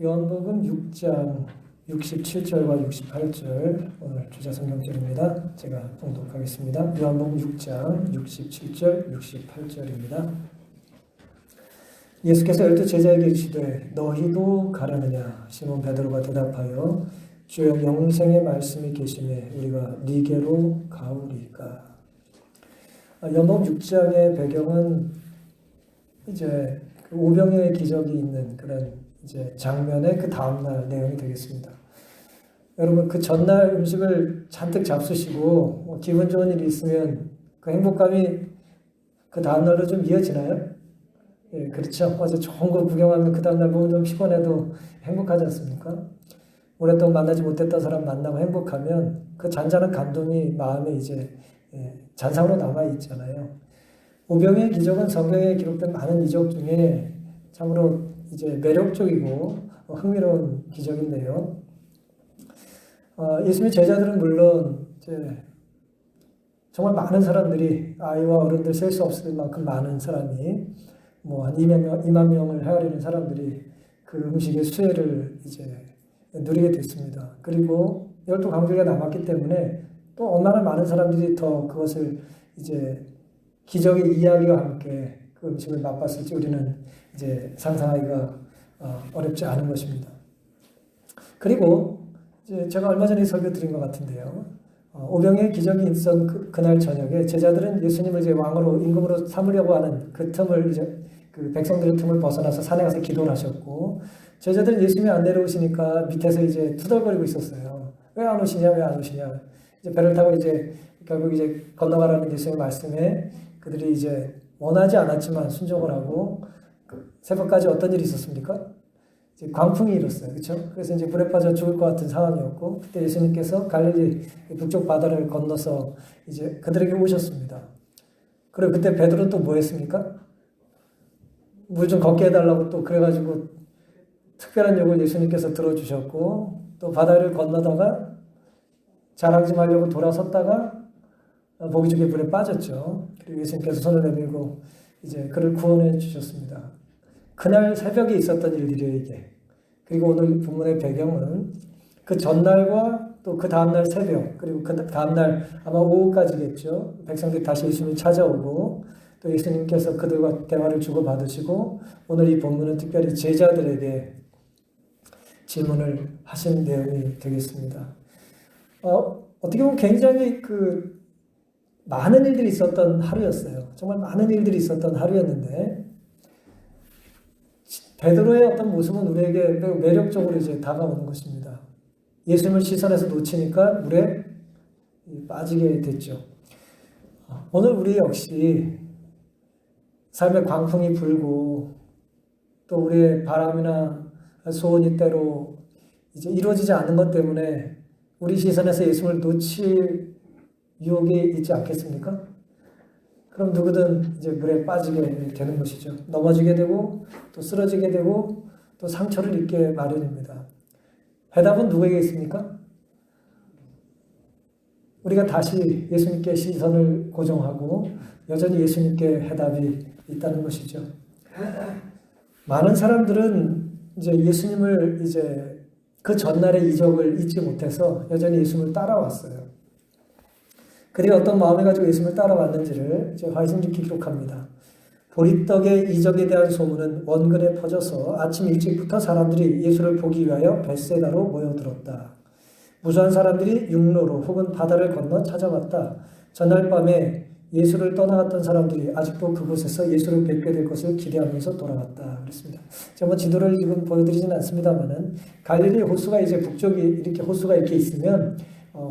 요한복음 6장 67절과 68절 오늘 주제 성경절입니다. 제가 봉독하겠습니다. 요한복음 6장 67절 68절입니다. 예수께서 12 제자에게 이르시되 너희도 가려느냐? 시몬 베드로가 대답하여 주여 영생의 말씀이 계시매 우리가 네게로 가오리까. 요한복음 6장의 배경은 이제 그 오병이어의 기적이 있는 그런 이제 장면의 그 다음날 내용이 되겠습니다. 여러분 그 전날 음식을 잔뜩 잡수시고 기분 좋은 일이 있으면 그 행복감이 그 다음날로 좀 이어지나요? 예, 그렇죠. 어제 좋은 거 구경하면 그 다음날 몸은 좀 피곤해도 행복하지 않습니까? 오랫동안 만나지 못했던 사람 만나고 행복하면 그 잔잔한 감동이 마음에 이제 잔상으로 남아 있잖아요. 오병이의 기적은 성경에 기록된 많은 이적 중에 참으로 이제 매력적이고 흥미로운 기적인데요. 예수님의 제자들은 물론 이제 정말 많은 사람들이 아이와 어른들 셀 수 없을 만큼 많은 사람이 뭐 한 2만 명을 헤아리는 사람들이 그 음식의 수혜를 이제 누리게 됐습니다. 그리고 12강조가 남았기 때문에 또 얼마나 많은 사람들이 더 그것을 이제 기적의 이야기와 함께 그 음식을 맛봤을지 우리는 이제 상상하기가 어렵지 않은 것입니다. 그리고 이제 제가 얼마 전에 설교 드린 것 같은데요. 오병이의 기적이 있었던 그날 저녁에 제자들은 예수님을 이제 왕으로 임금으로 삼으려고 하는 그 틈을 이제 그 백성들의 틈을 벗어나서 산에 가서 기도를 하셨고 제자들은 예수님이 안 내려오시니까 밑에서 이제 투덜거리고 있었어요. 왜 안 오시냐, 왜 안 오시냐. 이제 배를 타고 이제 결국 이제 건너가라는 예수님의 말씀에 그들이 이제 원하지 않았지만 순종을 하고 새벽까지 어떤 일이 있었습니까? 이제 광풍이 일었어요. 그렇죠? 그래서 이제 물에 빠져 죽을 것 같은 상황이었고 그때 예수님께서 갈릴리 북쪽 바다를 건너서 이제 그들에게 오셨습니다. 그리고 그때 베드로 또 뭐 했습니까? 물 좀 걷게 해달라고 또 그래가지고 특별한 요구를 예수님께서 들어주셨고 또 바다를 건너다가 자랑 좀 하려고 돌아섰다가 보기 좋게 물에 빠졌죠. 그리고 예수님께서 손을 내밀고 이제 그를 구원해 주셨습니다. 그날 새벽에 있었던 일들이에요, 이게. 그리고 오늘 본문의 배경은 그 전날과 또 그 다음날 새벽, 그리고 그 다음날 아마 오후까지겠죠. 백성들이 다시 예수님을 찾아오고 또 예수님께서 그들과 대화를 주고받으시고 오늘 이 본문은 특별히 제자들에게 질문을 하신 내용이 되겠습니다. 어떻게 보면 굉장히 그 많은 일들이 있었던 하루였어요. 정말 많은 일들이 있었던 하루였는데 베드로의 어떤 모습은 우리에게 매우 매력적으로 이제 다가오는 것입니다. 예수님을 시선에서 놓치니까 물에 빠지게 됐죠. 오늘 우리 역시 삶의 광풍이 불고 또 우리의 바람이나 소원이 때로 이제 이루어지지 않는 것 때문에 우리 시선에서 예수님을 놓칠 유혹이 있지 않겠습니까? 그럼 누구든 이제 물에 빠지게 되는 것이죠. 넘어지게 되고 또 쓰러지게 되고 또 상처를 입게 마련입니다. 해답은 누구에게 있습니까? 우리가 다시 예수님께 시선을 고정하고 여전히 예수님께 해답이 있다는 것이죠. 많은 사람들은 이제 예수님을 이제 그 전날의 이적을 잊지 못해서 여전히 예수님을 따라왔어요. 그리고 어떤 마음을 가지고 예수님을 따라왔는지를 이제 화이신지키 기록합니다. 보리떡의 이적에 대한 소문은 원근에 퍼져서 아침 일찍부터 사람들이 예수를 보기 위하여 벳세다로 모여들었다. 무수한 사람들이 육로로 혹은 바다를 건너 찾아왔다. 전날 밤에 예수를 떠나갔던 사람들이 아직도 그곳에서 예수를 뵙게 될 것을 기대하면서 돌아왔다. 그랬습니다. 제가 지도를 지금 보여드리진 않습니다만은 갈릴리 호수가 이제 북쪽이 이렇게 호수가 이렇게 있으면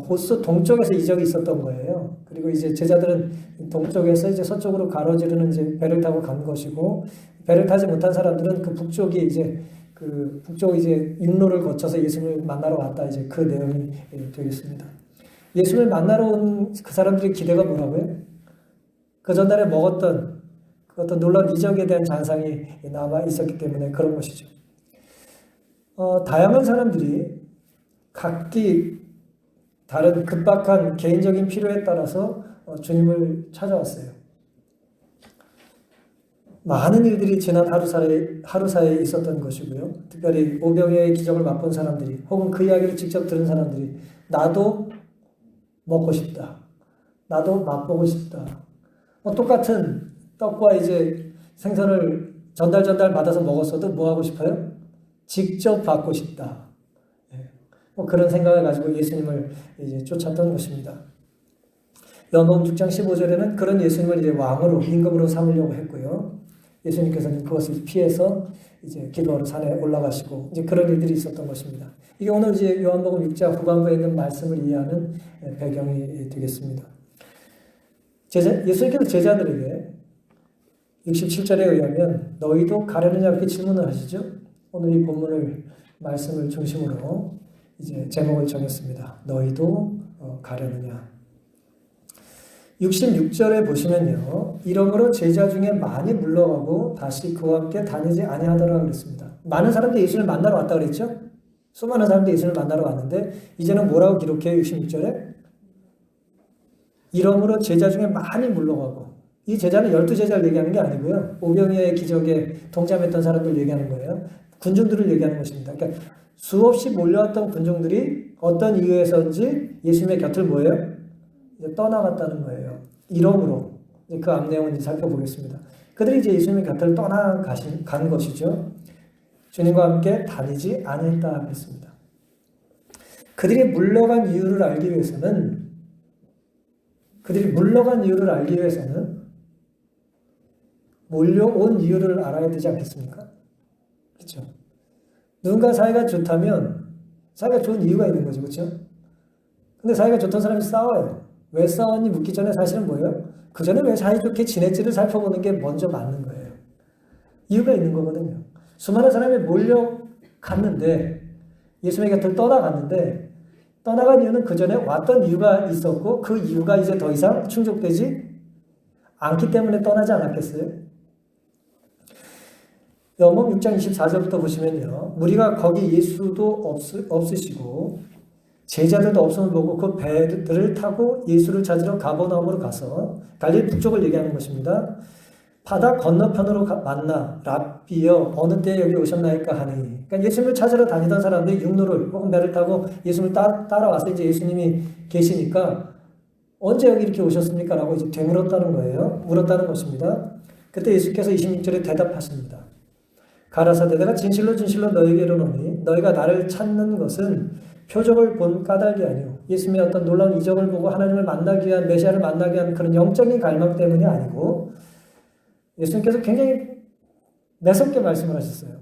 호수 동쪽에서 이적이 있었던 거예요. 그리고 이제 제자들은 동쪽에서 이제 서쪽으로 가로지르는 이제 배를 타고 간 것이고 배를 타지 못한 사람들은 그 북쪽이 이제 그 북쪽 이제 육로를 거쳐서 예수님을 만나러 왔다. 이제 그 내용이 되겠습니다. 예수님을 만나러 온 그 사람들의 기대가 뭐라고요? 그 전날에 먹었던 그 어떤 놀라운 이적에 대한 잔상이 남아 있었기 때문에 그런 것이죠. 다양한 사람들이 각기 다른 급박한 개인적인 필요에 따라서 주님을 찾아왔어요. 많은 일들이 지난 하루 사이에 있었던 것이고요. 특별히 오병이어의 기적을 맛본 사람들이 혹은 그 이야기를 직접 들은 사람들이 나도 먹고 싶다. 나도 맛보고 싶다. 똑같은 떡과 이제 생선을 전달 받아서 먹었어도 뭐 하고 싶어요? 직접 받고 싶다. 그런 생각을 가지고 예수님을 이제 쫓았던 것입니다. 요한복음 6장 15절에는 그런 예수님을 이제 왕으로 임금으로 삼으려고 했고요. 예수님께서는 그것을 피해서 이제 기도하러 산에 올라가시고 이제 그런 일들이 있었던 것입니다. 이게 오늘 이제 요한복음 6장 후반부에 있는 말씀을 이해하는 배경이 되겠습니다. 예수님께서 제자들에게 67절에 의하면 너희도 가려느냐 이렇게 질문을 하시죠. 오늘 이 본문을 말씀을 중심으로 이제 제목을 정했습니다. 너희도 가려느냐. 66절에 보시면요. 이러므로 제자 중에 많이 물러가고 다시 그와 함께 다니지 아니하더라 그랬습니다. 많은 사람들이 예수를 만나러 왔다 그랬죠. 수많은 사람들이 예수를 만나러 왔는데 이제는 뭐라고 기록해요? 66절에 이러므로 제자 중에 많이 물러가고 이 제자는 12제자를 얘기하는 게 아니고요. 오병이어의 기적에 동참했던 사람들 얘기하는 거예요. 군중들을 얘기하는 것입니다. 그러니까 수없이 몰려왔던 군중들이 어떤 이유에서인지 예수님의 곁을 뭐예요? 이제 떠나갔다는 거예요. 이러므로 그 앞 내용을 살펴보겠습니다. 그들이 이제 예수님의 곁을 간 것이죠. 주님과 함께 다니지 아니했다 그랬습니다. 그들이 물러간 이유를 알기 위해서는 몰려온 이유를 알아야 되지 않겠습니까? 그렇죠? 누군가 사이가 좋다면 사이가 좋은 이유가 있는 거죠. 그렇죠? 근데 사이가 좋던 사람이 싸워요. 왜 싸웠니 묻기 전에 사실은 뭐예요? 그 전에 왜 사이좋게 지냈지를 살펴보는 게 먼저 맞는 거예요. 이유가 있는 거거든요. 수많은 사람이 몰려갔는데 예수님의 곁을 떠나갔는데 떠나간 이유는 그 전에 왔던 이유가 있었고 그 이유가 이제 더 이상 충족되지 않기 때문에 떠나지 않았겠어요? 요한복음 6장 24절부터 보시면요. 무리가 거기 예수도 없으시고 제자들도 없음을 보고 그 배들을 타고 예수를 찾으러 가버나움으로 가서 갈릴리 북쪽을 얘기하는 것입니다. 바다 건너편으로 만나 랍비여 어느 때에 여기 오셨나이까 하니 그러니까 예수님을 찾으러 다니던 사람들이 육로를 혹은 배를 타고 예수님을 따라와서 이제 예수님이 계시니까 언제 여기 이렇게 오셨습니까? 라고 이제 되물었다는 거예요. 물었다는 것입니다. 그때 예수께서 26절에 대답하십니다. 가라사대 내가 진실로 너에게 이르노니 너희가 나를 찾는 것은 표적을 본 까닭이 아니오 예수님의 어떤 놀라운 이적을 보고 하나님을 만나기 위한 메시아를 만나기 위한 그런 영적인 갈망 때문이 아니고 예수님께서 굉장히 매섭게 말씀을 하셨어요.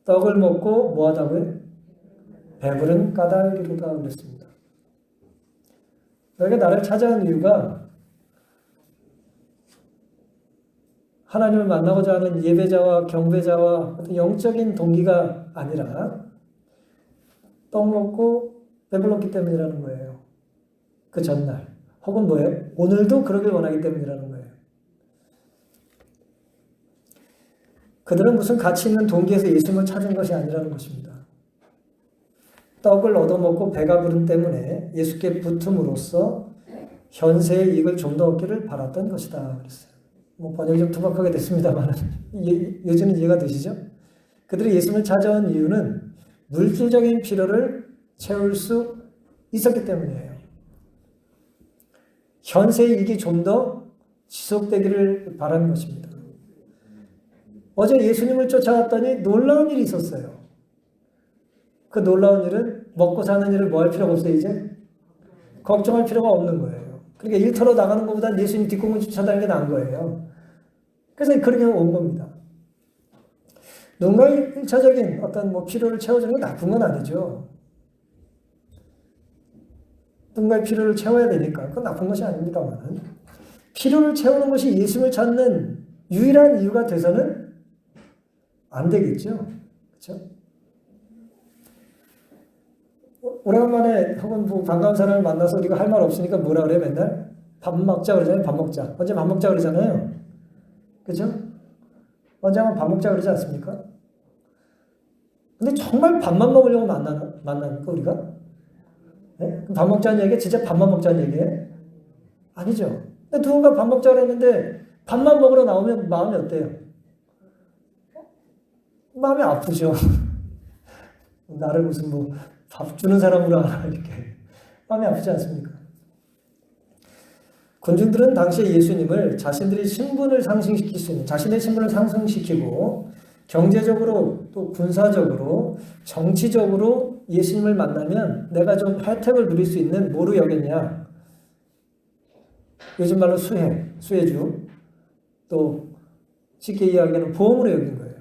떡을 먹고 뭐하다고요? 배부른 까닭이로다 그랬습니다. 너희가 나를 찾아온 이유가 하나님을 만나고자 하는 예배자와 경배자와 어떤 영적인 동기가 아니라 떡 먹고 배불렀기 때문이라는 거예요. 그 전날. 혹은 뭐예요? 오늘도 그러길 원하기 때문이라는 거예요. 그들은 무슨 가치 있는 동기에서 예수님을 찾은 것이 아니라는 것입니다. 떡을 얻어먹고 배가 부른 때문에 예수께 붙음으로써 현세의 이익을 좀 더 얻기를 바랐던 것이다. 그랬어요. 번역이 좀 투박하게 됐습니다만 요즘은 이해가 되시죠? 그들이 예수님을 찾아온 이유는 물질적인 필요를 채울 수 있었기 때문이에요. 현세의 이익이 좀 더 지속되기를 바라는 것입니다. 어제 예수님을 쫓아왔더니 놀라운 일이 있었어요. 그 놀라운 일은 먹고 사는 일을 뭐 할 필요가 없어요, 이제? 걱정할 필요가 없는 거예요. 그러니까 일터로 나가는 것보다 예수님 뒷공을 쫓아다니는 게 나은 거예요. 그래서 그렇게 온 겁니다. 누군가의 1차적인 어떤 필요를 채워주는 게 나쁜 건 아니죠. 누군가의 필요를 채워야 되니까 그건 나쁜 것이 아닙니다만 필요를 채우는 것이 예수님을 찾는 유일한 이유가 돼서는 안 되겠죠. 그렇죠? 오래간만에 혹은 반가운 사람을 만나서 우리가 할 말 없으니까 뭐라 그래 맨날? 밥 먹자 그러잖아요. 밥 먹자. 언제 밥 먹자 그러잖아요. 그렇죠? 언제 한번 밥 먹자 그러지 않습니까? 근데 정말 밥만 먹으려고 만나니까 우리가? 네? 밥 먹자는 얘기가 진짜 밥만 먹자는 얘기예요? 아니죠. 근데 누군가 밥 먹자 그랬는데 밥만 먹으러 나오면 마음이 어때요? 마음이 아프죠. 나를 무슨 뭐 밥 주는 사람으로 하나 이렇게 마음이 아프지 않습니까? 군중들은 당시에 예수님을 자신들의 신분을 상승시킬 수 있는, 자신의 신분을 상승시키고 경제적으로 또 군사적으로 정치적으로 예수님을 만나면 내가 좀 혜택을 누릴 수 있는 뭐로 여겼냐? 요즘 말로 수혜주, 또 쉽게 이야기하는 보험으로 여긴 거예요.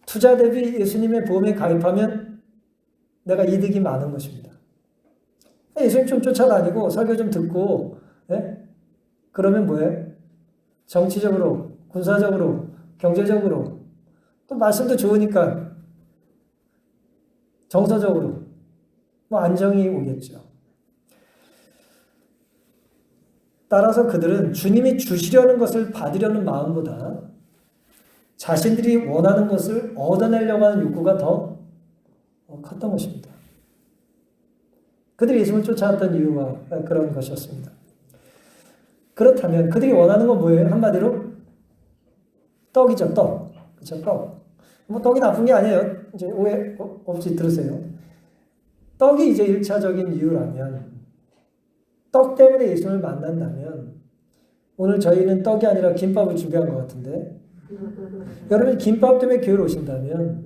투자 대비 예수님의 보험에 가입하면 내가 이득이 많은 것입니다. 예수님 좀 쫓아다니고 설교 좀 듣고, 예? 그러면 뭐예요? 정치적으로, 군사적으로, 경제적으로, 또 말씀도 좋으니까 정서적으로 뭐 안정이 오겠죠. 따라서 그들은 주님이 주시려는 것을 받으려는 마음보다 자신들이 원하는 것을 얻어내려고 하는 욕구가 더 컸던 것입니다. 그들이 예수님을 쫓아왔던 이유가 그런 것이었습니다. 그렇다면 그들이 원하는 건 뭐예요? 한마디로 떡이죠, 떡. 그렇죠, 떡. 뭐 떡이 나쁜 게 아니에요. 이제 오해 없이 들으세요. 떡이 이제 1차적인 이유라면, 떡 때문에 예수님을 만난다면, 오늘 저희는 떡이 아니라 김밥을 준비한 것 같은데, 여러분이 김밥 때문에 교회를 오신다면,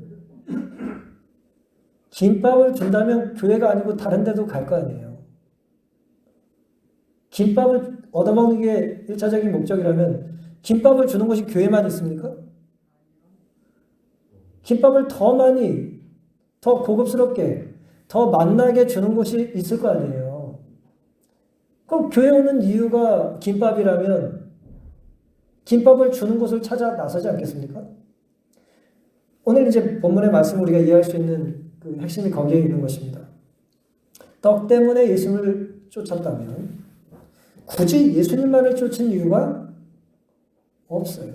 김밥을 준다면 교회가 아니고 다른 데도 갈 거 아니에요. 김밥을 얻어먹는 게 1차적인 목적이라면 김밥을 주는 곳이 교회만 있습니까? 김밥을 더 많이, 더 고급스럽게, 더 만나게 주는 곳이 있을 거 아니에요. 그럼 교회 오는 이유가 김밥이라면 김밥을 주는 곳을 찾아 나서지 않겠습니까? 오늘 이제 본문의 말씀을 우리가 이해할 수 있는 그 핵심이 거기에 있는 것입니다. 떡 때문에 예수님을 쫓았다면 굳이 예수님만을 쫓은 이유가 없어요.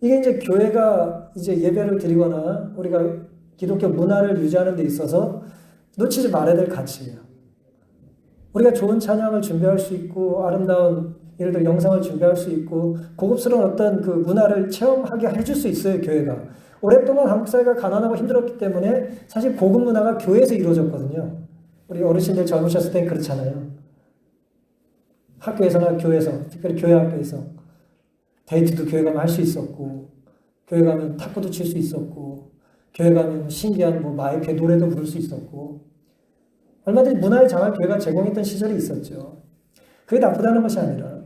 이게 이제 교회가 이제 예배를 드리거나 우리가 기독교 문화를 유지하는 데 있어서 놓치지 말아야 될 가치예요. 우리가 좋은 찬양을 준비할 수 있고 아름다운 예를 들어 영상을 준비할 수 있고 고급스러운 어떤 그 문화를 체험하게 해줄 수 있어요, 교회가. 오랫동안 한국 사회가 가난하고 힘들었기 때문에 사실 고급 문화가 교회에서 이루어졌거든요. 우리 어르신들 젊으셨을 땐 그렇잖아요. 학교에서나 교회에서, 특별히 교회 학교에서 데이트도 교회 가면 할 수 있었고, 교회 가면 탁구도 칠 수 있었고, 교회 가면 신기한 뭐 마이크에 노래도 부를 수 있었고, 얼마든지 문화의 장을 교회가 제공했던 시절이 있었죠. 그게 나쁘다는 것이 아니라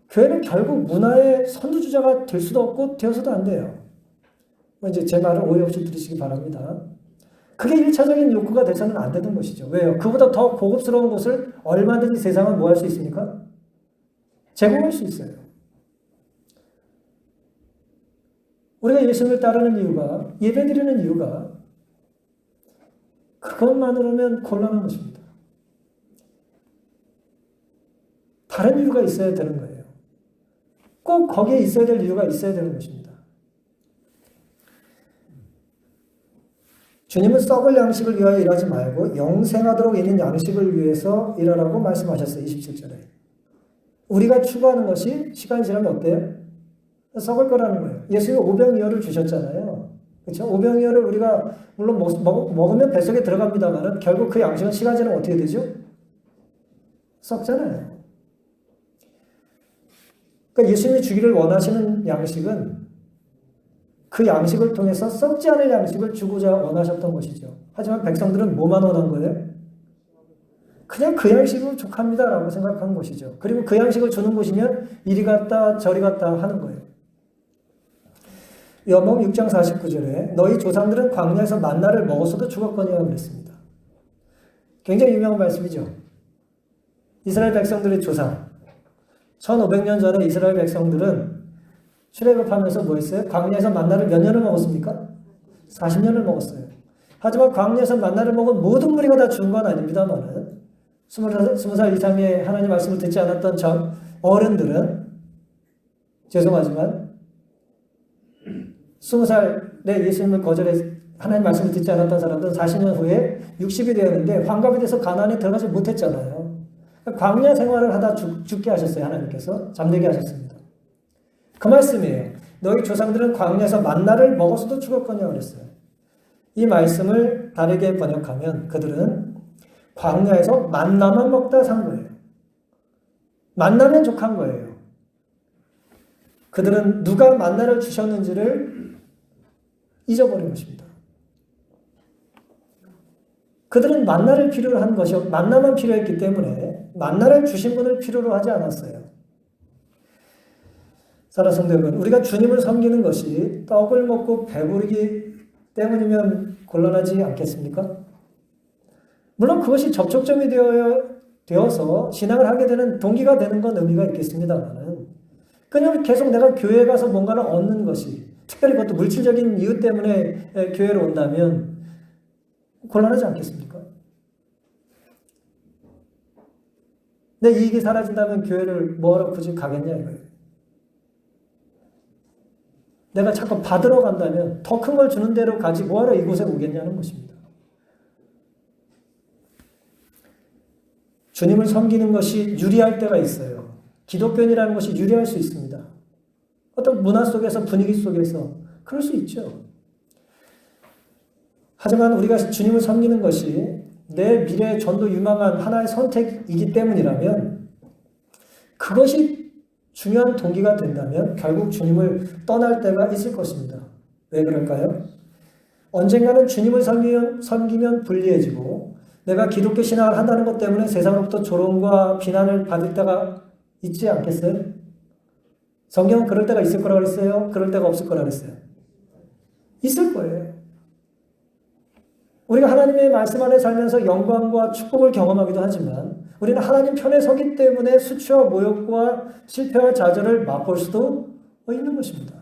교회는 결국 문화의 선두주자가 될 수도 없고 되어서도 안 돼요. 뭐 이제 제 말을 오해 없이 들으시기 바랍니다. 그게 1차적인 욕구가 돼서는 안 되는 것이죠. 왜요? 그보다 더 고급스러운 것을 얼마든지 세상은 뭐 할 수 있습니까? 제공할 수 있어요. 우리가 예수님을 따르는 이유가, 예배드리는 이유가 그것만으로는 곤란한 것입니다. 다른 이유가 있어야 되는 거예요. 꼭 거기에 있어야 될 이유가 있어야 되는 것입니다. 주님은 썩을 양식을 위하여 일하지 말고 영생하도록 있는 양식을 위해서 일하라고 말씀하셨어요. 27절에. 우리가 추구하는 것이 시간이 지나면 어때요? 썩을 거라는 거예요. 예수님이 오병이어를 주셨잖아요. 그렇죠? 오병이어를 우리가 물론 먹으면 뱃속에 들어갑니다만 결국 그 양식은 시간 지나면 어떻게 되죠? 썩잖아요. 그러니까 예수님이 주기를 원하시는 양식은 그 양식을 통해서 썩지 않을 양식을 주고자 원하셨던 것이죠. 하지만 백성들은 뭐만 원한 거예요? 그냥 그 양식으로 족합니다라고 생각한 것이죠. 그리고 그 양식을 주는 곳이면 이리 갔다 저리 갔다 하는 거예요. 요한복음 6장 49절에 너희 조상들은 광야에서 만나를 먹었어도 죽었거니와 그랬습니다. 굉장히 유명한 말씀이죠. 이스라엘 백성들의 조상. 1500년 전에 이스라엘 백성들은 출애굽하면서 뭐 했어요? 광야에서 만나를 몇 년을 먹었습니까? 40년을 먹었어요. 하지만 광야에서 만나를 먹은 모든 무리가 다 죽은 건 아닙니다만은 20살 이상의 하나님 말씀을 듣지 않았던 전 어른들은 죄송하지만 20살에 예수님을 거절해서 하나님 말씀을 듣지 않았던 사람들은 40년 후에 60이 되었는데 환갑이 돼서 가나안에 들어가지 못했잖아요. 광야 생활을 하다 죽게 하셨어요. 하나님께서 잠들게 하셨습니다. 그 말씀이에요. 너희 조상들은 광야에서 만나를 먹어서도 죽었거냐 그랬어요. 이 말씀을 다르게 번역하면 그들은 광야에서 만나만 먹다 산 거예요. 만나면 족한 거예요. 그들은 누가 만나를 주셨는지를 잊어버린 것입니다. 그들은 만나를 필요로 한 것이 만나만 필요했기 때문에 만나를 주신 분을 필요로 하지 않았어요. 사랑하는 성도 여러분, 우리가 주님을 섬기는 것이 떡을 먹고 배부르기 때문이면 곤란하지 않겠습니까? 물론 그것이 접촉점이 되어서 신앙을 하게 되는 동기가 되는 건 의미가 있겠습니다만은 그냥 계속 내가 교회에 가서 뭔가를 얻는 것이 특별히 그것도 물질적인 이유 때문에 교회로 온다면 곤란하지 않겠습니까? 내 이익이 사라진다면 교회를 뭐하러 굳이 가겠냐 이거예요. 내가 자꾸 받으러 간다면 더 큰 걸 주는 대로 가지 뭐하러 이곳에 오겠냐는 것입니다. 주님을 섬기는 것이 유리할 때가 있어요. 기독교인이라는 것이 유리할 수 있습니다. 어떤 문화 속에서 분위기 속에서 그럴 수 있죠. 하지만 우리가 주님을 섬기는 것이 내 미래의 전도 유망한 하나의 선택이기 때문이라면 그것이 중요한 동기가 된다면 결국 주님을 떠날 때가 있을 것입니다. 왜 그럴까요? 언젠가는 주님을 섬기면 불리해지고 내가 기독교 신앙을 한다는 것 때문에 세상으로부터 조롱과 비난을 받을 때가 있지 않겠어요? 성경은 그럴 때가 있을 거라고 그랬어요? 그럴 때가 없을 거라고 그랬어요? 있을 거예요. 우리가 하나님의 말씀 안에 살면서 영광과 축복을 경험하기도 하지만 우리는 하나님 편에 서기 때문에 수치와 모욕과 실패와 좌절을 맛볼 수도 있는 것입니다.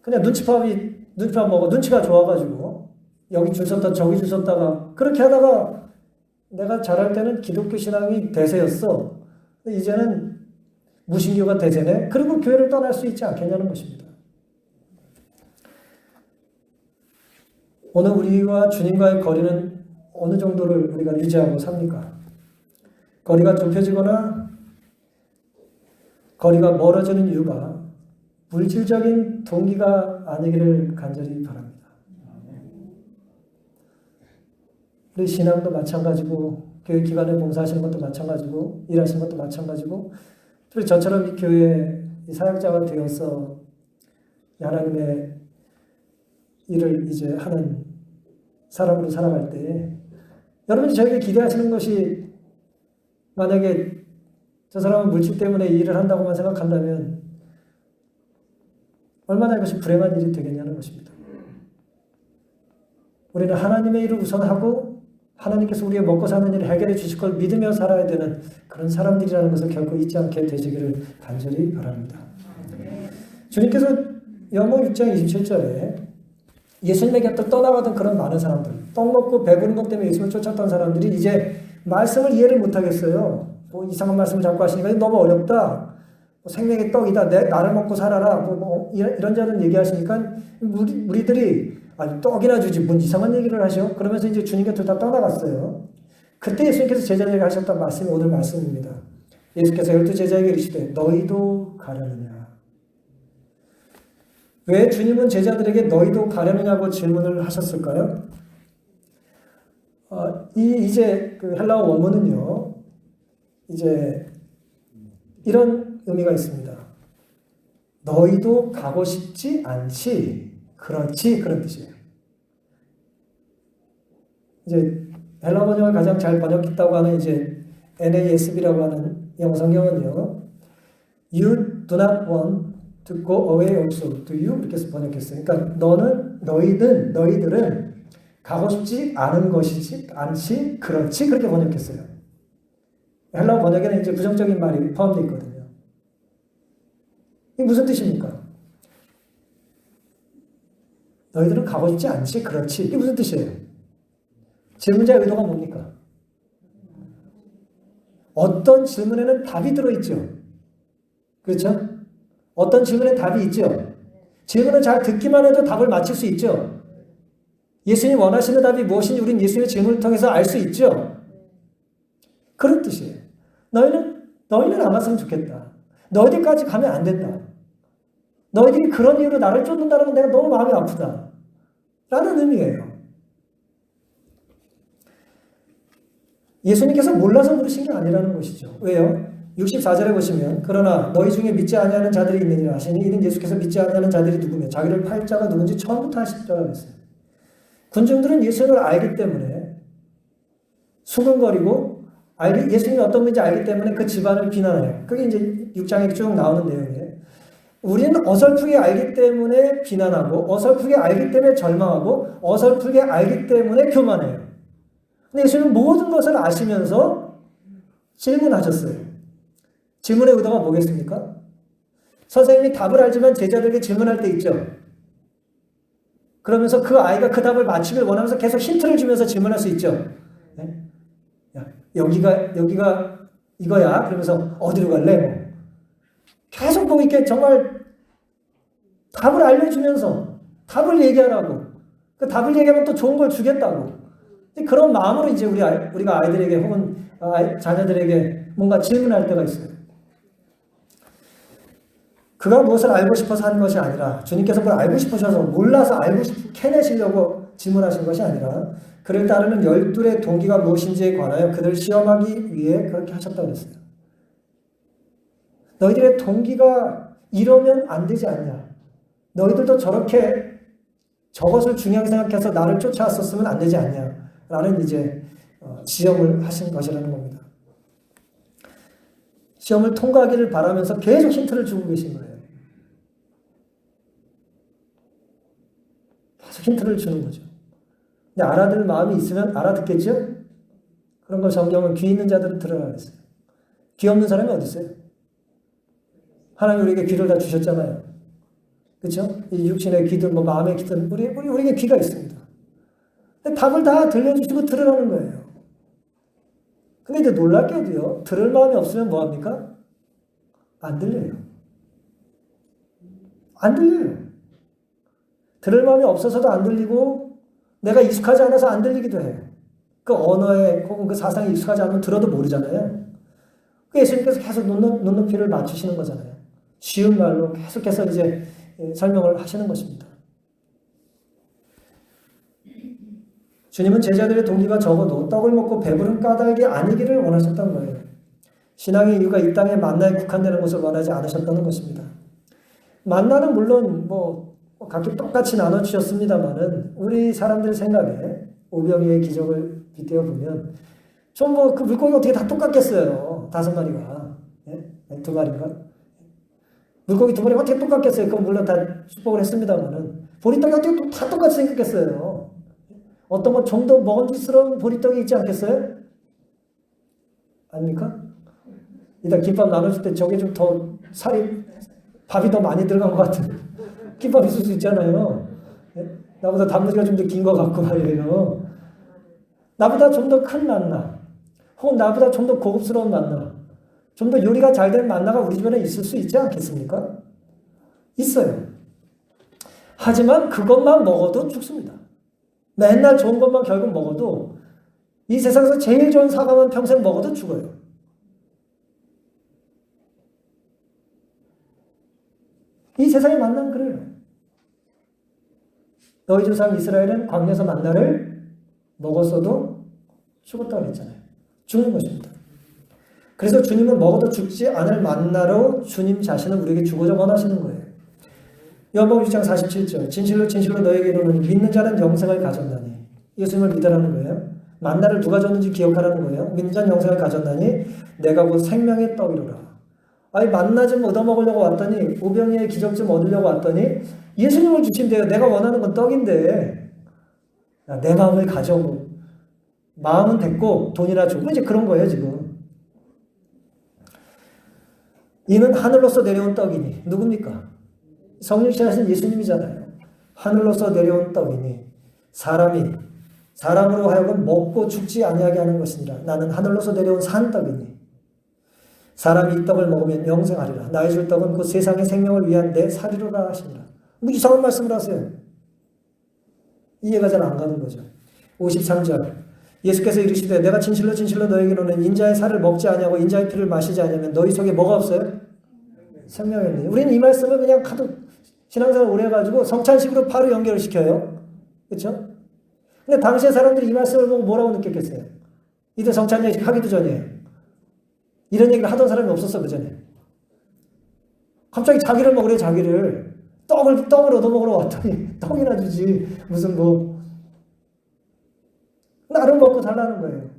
그냥 눈치밥 먹어 눈치가 좋아가지고 여기 줄 섰다 저기 줄 섰다가 그렇게 하다가 내가 잘할 때는 기독교 신앙이 대세였어. 이제는 무신교가 대세네. 그리고 교회를 떠날 수 있지 않겠냐는 것입니다. 오늘 우리와 주님과의 거리는 어느 정도를 우리가 유지하고 삽니까? 거리가 좁혀지거나 거리가 멀어지는 이유가 물질적인 동기가 아니기를 간절히 바랍니다. 우리 신앙도 마찬가지고 교회 기관에 봉사하시는 것도 마찬가지고 일하시는 것도 마찬가지고 우리 저처럼 이 교회의 사역자가 되어서 하나님의 일을 이제 하는 사람으로 살아갈 때 여러분이 저에게 기대하시는 것이 만약에 저 사람은 물질 때문에 이 일을 한다고만 생각한다면 얼마나 이것이 불행한 일이 되겠냐는 것입니다. 우리는 하나님의 일을 우선하고 하나님께서 우리의 먹고 사는 일을 해결해 주실 걸 믿으며 살아야 되는 그런 사람들이라는 것을 결코 잊지 않게 되시기를 간절히 바랍니다. 주님께서 요한복음 6장 27절에 예수님의 곁을 떠나가던 그런 많은 사람들, 떡 먹고 배부른 것 때문에 예수님을 쫓았던 사람들이 이제 말씀을 이해를 못하겠어요. 뭐 이상한 말씀을 자꾸 하시니까 너무 어렵다. 뭐 생명의 떡이다. 나를 먹고 살아라. 이런저런 얘기하시니까 우리들이 떡이나 주지 뭔 이상한 얘기를 하셔? 그러면서 이제 주님 곁을 다 떠나갔어요. 그때 예수님께서 제자에게 하셨던 말씀이 오늘 말씀입니다. 예수께서 12 제자에게 이르시되 너희도 가려느냐? 왜 주님은 제자들에게 너희도 가려느냐고 질문을 하셨을까요? 이제 그 헬라어 원문은요, 이제 이런 의미가 있습니다. 너희도 가고 싶지 않지, 그렇지, 그런 뜻이에요. 이제 헬라어 번역을 가장 잘 번역했다고 하는 이제 NASB라고 하는 영어 성경은요, You do not want to go away also, do you? 이렇게 번역했어요. 그러니까 너희들은 가고 싶지 않은 것이지 않지, 그렇지, 그렇게 번역했어요. 헬라어 번역에는 이제 부정적인 말이 포함되어 있거든요. 이게 무슨 뜻입니까? 너희들은 가고 싶지 않지, 그렇지. 이게 무슨 뜻이에요? 질문자의 의도가 뭡니까? 어떤 질문에는 답이 들어있죠. 그렇죠? 어떤 질문에 답이 있죠. 질문을 잘 듣기만 해도 답을 맞힐 수 있죠. 예수님 원하시는 답이 무엇인지 우리는 예수님의 질문을 통해서 알 수 있죠. 그런 뜻이에요. 너희는 안 왔으면 좋겠다. 너희들까지 가면 안 된다. 너희들이 그런 이유로 나를 쫓는다는 건 내가 너무 마음이 아프다. 라는 의미예요. 예수님께서 몰라서 물으신 게 아니라는 것이죠. 왜요? 64절에 보시면 그러나 너희 중에 믿지 아니하는 자들이 있느니라 하시니 이는 예수께서 믿지 아니하는 자들이 누구며 자기를 팔 자가 누군지 처음부터 하십자가 그랬어요. 군중들은 예수님을 알기 때문에 수근거리고 예수님이 어떤 분인지 알기 때문에 그 집안을 비난해요. 그게 이제 6장에 쭉 나오는 내용이에요. 우리는 어설프게 알기 때문에 비난하고 어설프게 알기 때문에 절망하고 어설프게 알기 때문에 교만해요. 근데 예수님은 모든 것을 아시면서 질문하셨어요. 질문의 의도가 뭐겠습니까? 선생님이 답을 알지만 제자들에게 질문할 때 있죠. 그러면서 그 아이가 그 답을 맞히길 원하면서 계속 힌트를 주면서 질문할 수 있죠. 네? 야, 여기가 이거야. 그러면서 어디로 갈래? 뭐. 계속 뭐 이렇게 정말 답을 알려주면서 답을 얘기하라고. 그 답을 얘기하면 또 좋은 걸 주겠다고. 그런 마음으로 이제 우리가 아이들에게 혹은 자녀들에게 뭔가 질문할 때가 있어요. 그가 무엇을 알고 싶어서 하는 것이 아니라 주님께서 뭘 알고 싶으셔서 몰라서 캐내시려고 질문하신 것이 아니라 그를 따르는 열둘의 동기가 무엇인지에 관하여 그들을 시험하기 위해 그렇게 하셨다고 했어요. 너희들의 동기가 이러면 안 되지 않냐. 너희들도 저것을 중요하게 생각해서 나를 쫓아왔었으면 안 되지 않냐. 라는 이제 시험을 하신 것이라는 겁니다. 시험을 통과하기를 바라면서 계속 힌트를 주고 계신 거예요. 계속 힌트를 주는 거죠. 근데 알아들 마음이 있으면 알아듣겠죠? 그런 걸 성경은 귀 있는 자들은 들으라 그랬어요. 귀 없는 사람이 어디 있어요? 하나님 우리에게 귀를 다 주셨잖아요. 그렇죠? 이 육신의 귀든 뭐 마음의 귀든 우리에게 귀가 있습니다. 근데 답을 다 들려주시고 들으라는 거예요. 근데 이제 놀랍게도요. 들을 마음이 없으면 뭐합니까? 안 들려요. 안 들려요. 들을 마음이 없어서도 안 들리고 내가 익숙하지 않아서 안 들리기도 해요. 그 언어에 혹은 그 사상에 익숙하지 않으면 들어도 모르잖아요. 예수님께서 계속 눈높이를 맞추시는 거잖아요. 쉬운 말로 계속해서 이제 설명을 하시는 것입니다. 주님은 제자들의 동기가 적어도 떡을 먹고 배부른 까닭이 아니기를 원하셨던 거예요. 신앙의 이유가 이 땅의 만나에 국한되는 것을 원하지 않으셨다는 것입니다. 만나는 물론 각기 똑같이 나눠주셨습니다만은 우리 사람들 생각에 오병이의 기적을 빗대어 보면 좀 그 물고기가 어떻게 다 똑같겠어요. 5마리가. 예? 2마리인가? 물고기 2마리가 어떻게 똑같겠어요. 그건 물론 다 축복을 했습니다만은 보리떡이 어떻게 다 똑같이 생겼겠어요. 어떤 건 좀 더 먹음직스러운 보리떡이 있지 않겠어요? 아닙니까? 일단 김밥 나눠줄 때 저게 좀 더 밥이 더 많이 들어간 것 같은 김밥 있을 수 있잖아요. 나보다 단무지가 좀 더 긴 것 같고 말이에요. 나보다 좀 더 큰 만나, 혹은 나보다 좀 더 고급스러운 만나, 좀 더 요리가 잘 된 만나가 우리 주변에 있을 수 있지 않겠습니까? 있어요. 하지만 그것만 먹어도 죽습니다. 맨날 좋은 것만 결국 먹어도 이 세상에서 제일 좋은 사과만 평생 먹어도 죽어요. 이 세상의 만나는 그래요. 너희 조상 이스라엘은 광야에서 만나를 먹었어도 죽었다고 했잖아요. 죽는 것입니다. 그래서 주님은 먹어도 죽지 않을 만나로 주님 자신은 우리에게 주고자 원하시는 거예요. 요한복음 6장 47절 진실로 진실로 너에게 이르노니 믿는 자는 영생을 가졌나니 예수님을 믿으라는 거예요. 만나를 누가 줬는지 기억하라는 거예요. 믿는 자는 영생을 가졌나니 내가 곧 생명의 떡이로라. 아니 만나 좀 얻어먹으려고 왔더니 오병이의 기적 좀 얻으려고 왔더니 예수님을 주신대요. 내가 원하는 건 떡인데 내 마음을 가져오고 마음은 됐고 돈이나 주고 이제 그런 거예요 지금. 이는 하늘로서 내려온 떡이니 누굽니까? 성령께서 하신 예수님이잖아요. 하늘로서 내려온 떡이니 사람으로 하여금 먹고 죽지 아니하게 하는 것이니라. 나는 하늘로서 내려온 산 떡이니 사람이 이 떡을 먹으면 영생하리라. 나의 줄 떡은 그 세상의 생명을 위한 내 살이로라 하시니라. 뭐 이상한 말씀을 하세요. 이해가 잘 안 가는 거죠. 53절 예수께서 이르시되 내가 진실로 진실로 너에게 이르노니 인자의 살을 먹지 아니하고 인자의 피를 마시지 아니하면 너희 속에 뭐가 없어요? 생명이 없느니. 우리는 이 말씀을 그냥 하도 신앙생활 오래 해가지고 성찬식으로 바로 연결을 시켜요. 그렇죠? 근데 당시의 사람들이 이 말씀을 보고 뭐라고 느꼈겠어요? 이때 성찬식 하기도 전이에요. 이런 얘기를 하던 사람이 없었어, 그 전에. 갑자기 자기를 먹으래, 자기를. 떡을 얻어먹으러 왔더니 떡이나 주지. 무슨 나를 먹고 달라는 거예요.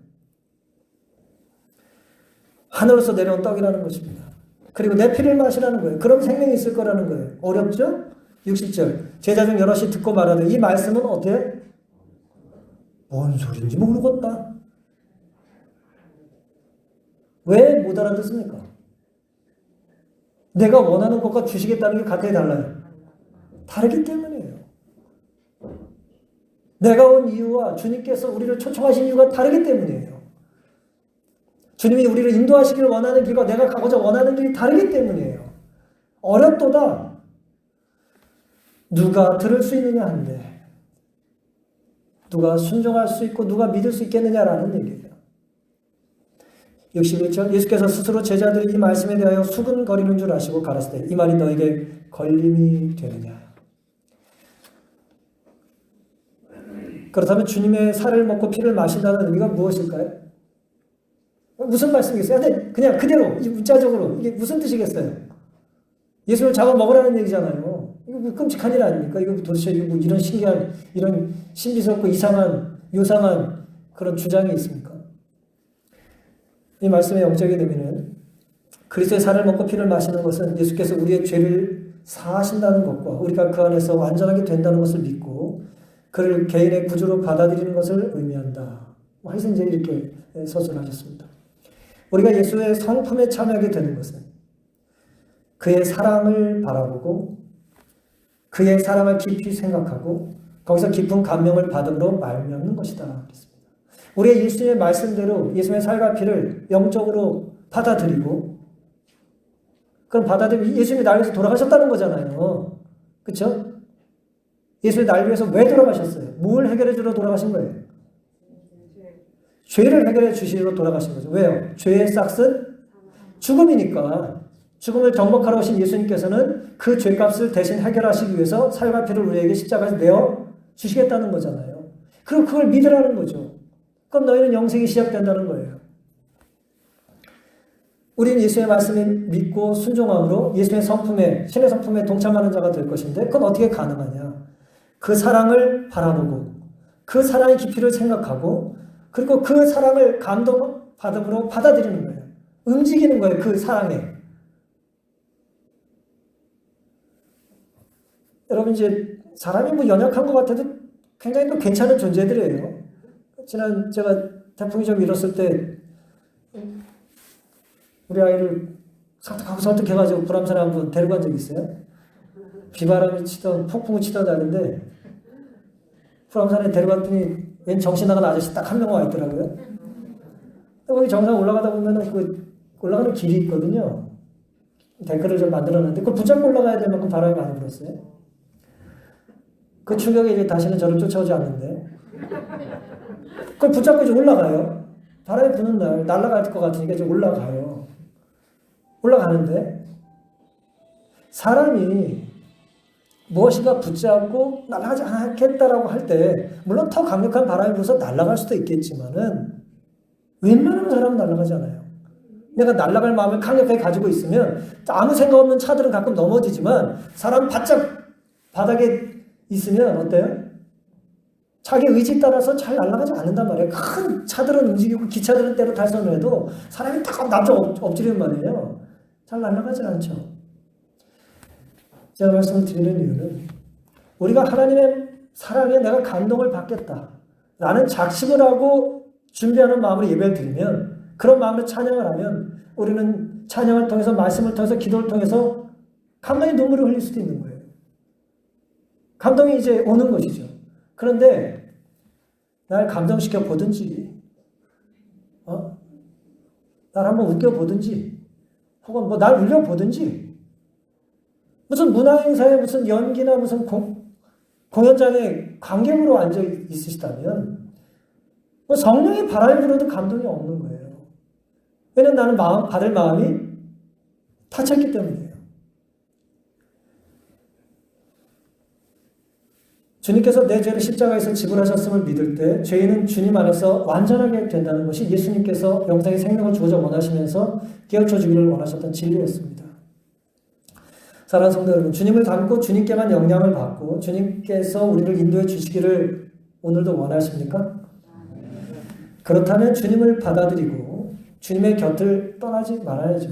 하늘에서 내려온 떡이라는 것입니다. 그리고 내 피를 마시라는 거예요. 그럼 생명이 있을 거라는 거예요. 어렵죠? 60절 제자 중 여럿이 듣고 말하되 이 말씀은 어때? 뭔 소리인지 모르겠다. 왜 못 알아듣습니까? 내가 원하는 것과 주시겠다는 게 가까이 달라요. 다르기 때문이에요. 내가 온 이유와 주님께서 우리를 초청하신 이유가 다르기 때문이에요. 주님이 우리를 인도하시길 원하는 길과 내가 가고자 원하는 길이 다르기 때문이에요. 어렵도다. 누가 들을 수 있느냐 한데 누가 순종할 수 있고 누가 믿을 수 있겠느냐라는 얘기예요. 61절 예수께서 스스로 제자들이 이 말씀에 대하여 수근거리는 줄 아시고 가라사대 이 말이 너에게 걸림이 되느냐. 그렇다면 주님의 살을 먹고 피를 마신다는 의미가 무엇일까요? 무슨 말씀이겠어요? 근데 그냥 그대로 문자적으로 이게 무슨 뜻이겠어요? 예수를 잡아 먹으라는 얘기잖아요. 이거 뭐 끔찍한 일 아닙니까? 이거 도대체 이런 신기한 이런 신비스럽고 이상한 요상한 그런 주장이 있습니까? 이 말씀의 영적인 의미는 그리스도의 살을 먹고 피를 마시는 것은 예수께서 우리의 죄를 사하신다는 것과 우리가 그 안에서 완전하게 된다는 것을 믿고 그를 개인의 구주로 받아들이는 것을 의미한다. 하이센젤이 이렇게 서술하셨습니다. 우리가 예수의 성품에 참여하게 되는 것은 그의 사랑을 바라보고 그의 사랑을 깊이 생각하고 거기서 깊은 감명을 받음으로 말미암는 것이다. 그랬습니다. 우리가 예수님의 말씀대로 예수님의 살과 피를 영적으로 받아들이고 그럼 받아들이면 예수님이 날 위해서 돌아가셨다는 거잖아요. 그렇죠? 예수님이 날 위해서 왜 돌아가셨어요? 뭘 해결해 주러 돌아가신 거예요? 죄를 해결해 주시러 돌아가신 거죠. 왜요? 죄의 싹은 죽음이니까 죽음을 정복하러 오신 예수님께서는 그 죄값을 대신 해결하시기 위해서 살과 피를 우리에게 십자가에서 내어 주시겠다는 거잖아요. 그럼 그걸 믿으라는 거죠. 그럼 너희는 영생이 시작된다는 거예요. 우리는 예수의 말씀을 믿고 순종함으로 예수의 성품에, 신의 성품에 동참하는 자가 될 것인데 그건 어떻게 가능하냐? 그 사랑을 바라보고 그 사랑의 깊이를 생각하고 그리고 그 사랑을 감동받음으로 받아들이는 거예요. 움직이는 거예요. 그 사랑에. 여러분 이제 사람이 뭐 연약한 것 같아도 굉장히 또 괜찮은 존재들이에요. 지난 제가 태풍이 좀 일었을 때 우리 아이를 설득해가지고 불암산에 한번 데리고 간 적이 있어요. 비바람이 치던 폭풍이 치던 날인데 불암산에 데려갔더니 웬 정신 나간 아저씨 딱 한 명 와 있더라고요. 거기 정상 올라가다 보면은 그 올라가는 길이 있거든요. 데크를 좀 만들어놨는데 그걸 붙잡고 올라가야 될 만큼 바람이 많이 불었어요. 그 충격에 이제 다시는 저를 쫓아오지 않는데 그걸 붙잡고 이제 올라가요. 바람이 부는 날 날아갈 것 같으니까 이제 올라가요. 올라가는데 사람이 무엇인가 붙잡고 날아가지 않겠다라고 할 때 물론 더 강력한 바람이 불어서 날아갈 수도 있겠지만은 웬만하면 사람은 날아가지 않아요. 내가 날아갈 마음을 강력하게 가지고 있으면 아무 생각 없는 차들은 가끔 넘어지지만 사람 바짝 바닥에 있으면 어때요? 자기 의지 따라서 잘 날아가지 않는단 말이에요. 큰 차들은 움직이고 기차들은 때로 탈선을 해도 사람이 딱 납작 엎드리는 말이에요. 잘 날아가지 않죠. 제가 말씀을 드리는 이유는 우리가 하나님의 사랑에 내가 감동을 받겠다 라는 작심을 하고 준비하는 마음으로 예배를 드리면 그런 마음으로 찬양을 하면 우리는 찬양을 통해서 말씀을 통해서 기도를 통해서 감동의 눈물을 흘릴 수도 있는 거예요. 감동이 이제 오는 것이죠. 그런데 날 감동시켜 보든지 날 한번 웃겨 보든지 혹은 뭐 날 울려 보든지 무슨 문화행사에 무슨 연기나 무슨 공연장에 관객으로 앉아 있으시다면 성령의 바람이 불어도 감동이 없는 거예요. 왜냐면 나는 받을 마음이 타쳤기 때문이에요. 주님께서 내 죄를 십자가에서 지불하셨음을 믿을 때 죄인은 주님 안에서 완전하게 된다는 것이 예수님께서 영생의 생명을 주고자 원하시면서 깨우쳐 주기를 원하셨던 진리였습니다. 사랑하는 성도 여러분, 주님을 닮고 주님께만 영향을 받고 주님께서 우리를 인도해 주시기를 오늘도 원하십니까? 그렇다면 주님을 받아들이고 주님의 곁을 떠나지 말아야죠.